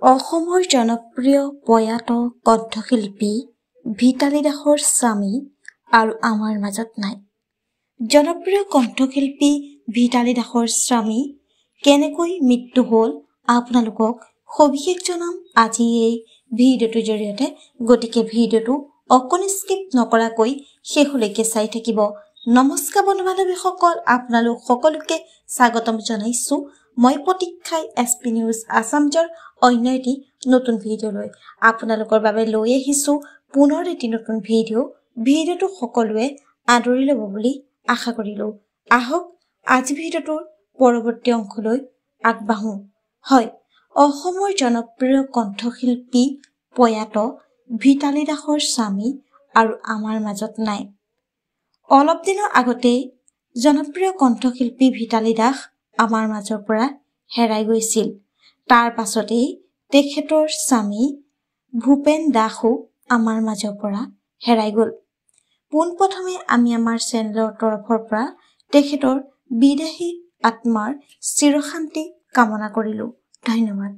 অসমৰ জনপ্ৰিয় প্ৰয়াত কণ্ঠশিল্পী ভিতালী দাসৰ স্বামী আৰু আমাৰ মাজত নাই। জনপ্ৰিয় কণ্ঠশিল্পী ভিতালী দাসৰ স্বামী কেনেকৈ মৃত্যু হ'ল আপোনালোকক সবিশেষ জনাম আজি এই ভিডিঅ'টোৰ জৰিয়তে। গতিকে ভিডিঅ'টো অকণো স্কিপ নকৰাকৈ শেষলৈকে চাই থাকিব। নমস্কাৰ বন্ধু বান্ধৱীসকল, আপোনালোক সকলোকে স্বাগতম জনাইছোঁ। মই প্ৰতীক্ষাই SP নিউজ আছামৰ অন্য এটি নতুন ভিডিঅ'লৈ আপোনালোকৰ বাবে লৈ আহিছোঁ পুনৰ এটি নতুন ভিডিঅ'টো সকলোৱে আদৰি ল'ব বুলি আশা কৰিলোঁ। আহক আজি ভিডিঅ'টোৰ পৰৱৰ্তী অংশলৈ আগবাঢ়ো। হয়, অসমৰ জনপ্ৰিয় কণ্ঠশিল্পী প্ৰয়াত ভিতালী দাসৰ স্বামী আৰু আমাৰ মাজত নাই। অলপ দিনৰ আগতেই জনপ্ৰিয় কণ্ঠশিল্পী ভিতালী দাস আমাৰ মাজৰ পৰা হেৰাই গৈছিল। তাৰ পাছতেই তেখেতৰ স্বামী ভূপেন দাসো আমাৰ মাজৰ পৰা হেৰাই গ'ল। পোনপ্ৰথমে আমি আমাৰ চেনেলৰ তৰফৰ পৰা তেখেতৰ বিদেহী আত্মাৰ চিৰশান্তি কামনা কৰিলোঁ। ধন্যবাদ।